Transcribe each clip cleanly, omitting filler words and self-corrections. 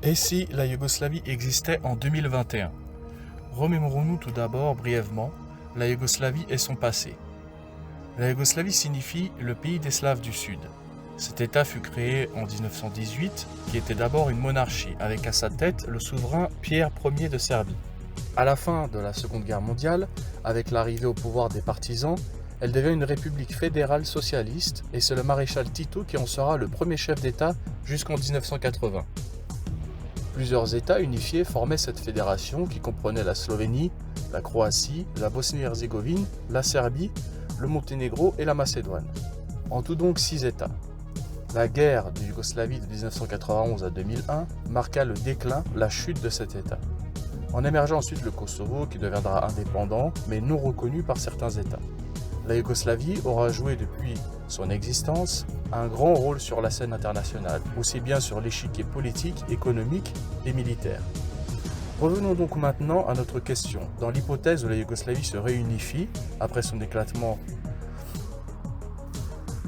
Et si la Yougoslavie existait en 2021? Remémorons-nous tout d'abord brièvement la Yougoslavie et son passé. La Yougoslavie signifie le pays des Slaves du Sud. Cet État fut créé en 1918, qui était d'abord une monarchie, avec à sa tête le souverain Pierre Ier de Serbie. À la fin de la Seconde Guerre mondiale, avec l'arrivée au pouvoir des partisans, elle devient une république fédérale socialiste et c'est le maréchal Tito qui en sera le premier chef d'État jusqu'en 1980. Plusieurs États unifiés formaient cette fédération qui comprenait la Slovénie, la Croatie, la Bosnie-Herzégovine, la Serbie, le Monténégro et la Macédoine. En tout donc 6 États. La guerre de Yougoslavie de 1991 à 2001 marqua le déclin, la chute de cet État. En émergea ensuite le Kosovo qui deviendra indépendant mais non reconnu par certains États. La Yougoslavie aura joué depuis son existence un grand rôle sur la scène internationale, aussi bien sur l'échiquier politique, économique et militaire. Revenons donc maintenant à notre question. Dans l'hypothèse où la Yougoslavie se réunifie après son éclatement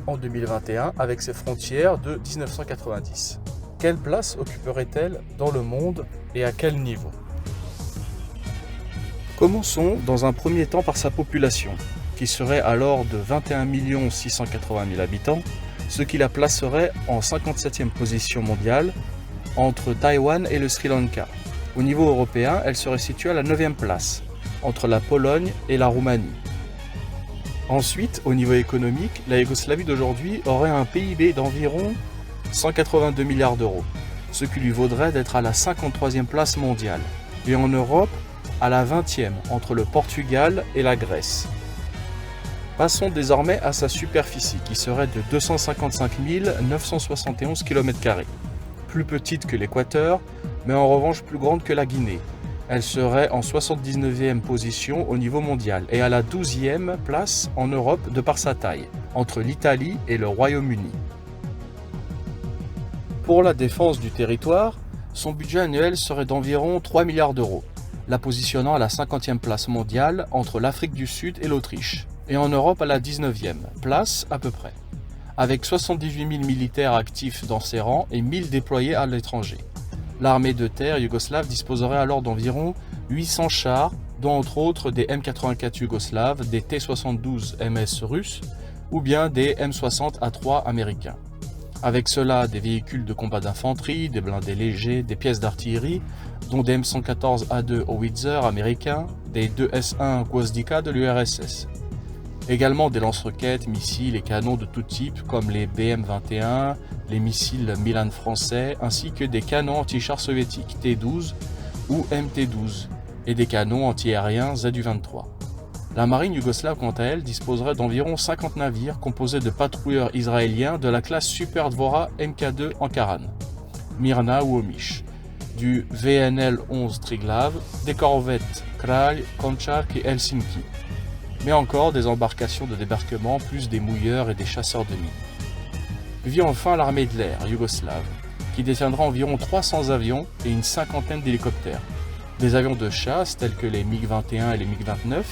en 2021 avec ses frontières de 1990, quelle place occuperait-elle dans le monde et à quel niveau? Commençons dans un premier temps par sa population, qui serait alors de 21 680 000 habitants, ce qui la placerait en 57e position mondiale entre Taïwan et le Sri Lanka. Au niveau européen, elle serait située à la 9e place, entre la Pologne et la Roumanie. Ensuite, au niveau économique, la Yougoslavie d'aujourd'hui aurait un PIB d'environ 182 milliards d'euros, ce qui lui vaudrait d'être à la 53e place mondiale, et en Europe, à la 20e, entre le Portugal et la Grèce. Passons désormais à sa superficie, qui serait de 255 971 km², plus petite que l'Équateur, mais en revanche plus grande que la Guinée. Elle serait en 79e position au niveau mondial et à la 12e place en Europe de par sa taille, entre l'Italie et le Royaume-Uni. Pour la défense du territoire, son budget annuel serait d'environ 3 milliards d'euros, la positionnant à la 50e place mondiale entre l'Afrique du Sud et l'Autriche, et en Europe à la 19e place à peu près, avec 78 000 militaires actifs dans ses rangs et 1000 déployés à l'étranger. L'armée de terre yougoslave disposerait alors d'environ 800 chars, dont entre autres des M84 yougoslaves, des T-72 MS russes ou bien des M60 A3 américains. Avec cela, des véhicules de combat d'infanterie, des blindés légers, des pièces d'artillerie, dont des M114 A2 Howitzer américains, des 2S1 Gwozdika de l'URSS. Également des lance-roquettes, missiles et canons de tout type comme les BM-21, les missiles Milan français, ainsi que des canons anti-chars soviétiques T-12 ou MT-12 et des canons anti-aériens ZU-23. La marine yougoslave, quant à elle, disposerait d'environ 50 navires composés de patrouilleurs israéliens de la classe Super Dvora Mk2 Ankaran, Myrna ou Omish, du VNL-11 Triglav, des corvettes Kralj, Končar et Helsinki, mais encore des embarcations de débarquement plus des mouilleurs et des chasseurs de mines. Vient enfin l'armée de l'air yougoslave, qui détiendra environ 300 avions et une cinquantaine d'hélicoptères. Des avions de chasse tels que les MiG-21 et les MiG-29,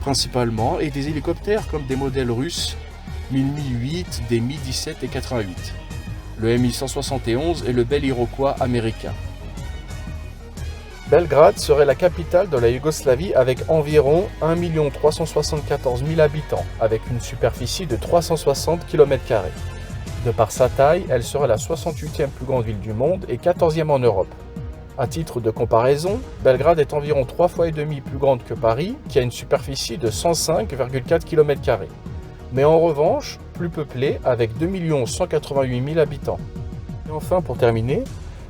principalement, et des hélicoptères comme des modèles russes, Mi-8, des Mi-17 et 88, le Mi-171 et le Bell Iroquois américain. Belgrade serait la capitale de la Yougoslavie avec environ 1 374 000 habitants, avec une superficie de 360 km². De par sa taille, elle serait la 68e plus grande ville du monde et 14e en Europe. À titre de comparaison, Belgrade est environ 3,5 fois plus grande que Paris, qui a une superficie de 105,4 km², mais en revanche plus peuplée avec 2 188 000 habitants. Et enfin, pour terminer,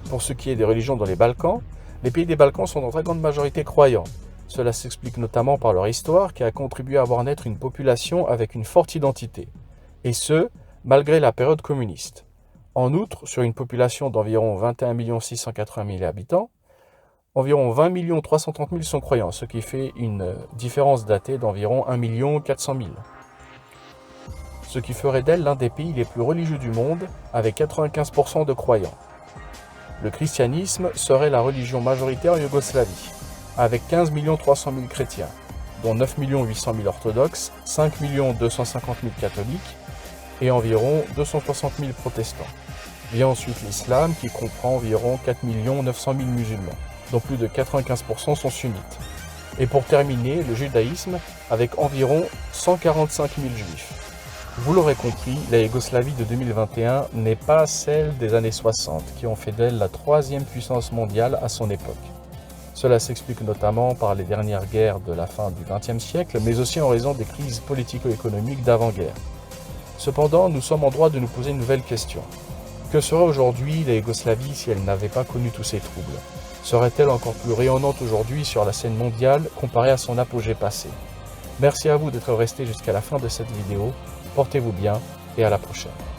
pour ce qui est des religions dans les Balkans, les pays des Balkans sont en très grande majorité croyants. Cela s'explique notamment par leur histoire qui a contribué à voir naître une population avec une forte identité, et ce, malgré la période communiste. En outre, sur une population d'environ 21 680 000 habitants, environ 20 330 000 sont croyants, ce qui fait une différence datée d'environ 1 400 000. Ce qui ferait d'elle l'un des pays les plus religieux du monde, avec 95% de croyants. Le christianisme serait la religion majoritaire en Yougoslavie, avec 15 300 000 chrétiens, dont 9 800 000 orthodoxes, 5 250 000 catholiques et environ 260 000 protestants. Vient ensuite l'islam qui comprend environ 4 900 000 musulmans, dont plus de 95% sont sunnites. Et pour terminer, le judaïsme avec environ 145 000 juifs. Vous l'aurez compris, la Yougoslavie de 2021 n'est pas celle des années 60 qui ont fait d'elle la troisième puissance mondiale à son époque. Cela s'explique notamment par les dernières guerres de la fin du XXe siècle, mais aussi en raison des crises politico-économiques d'avant-guerre. Cependant, nous sommes en droit de nous poser une nouvelle question. Que serait aujourd'hui la Yougoslavie si elle n'avait pas connu tous ces troubles? Serait-elle encore plus rayonnante aujourd'hui sur la scène mondiale comparée à son apogée passé? Merci à vous d'être restés jusqu'à la fin de cette vidéo. Portez-vous bien et à la prochaine.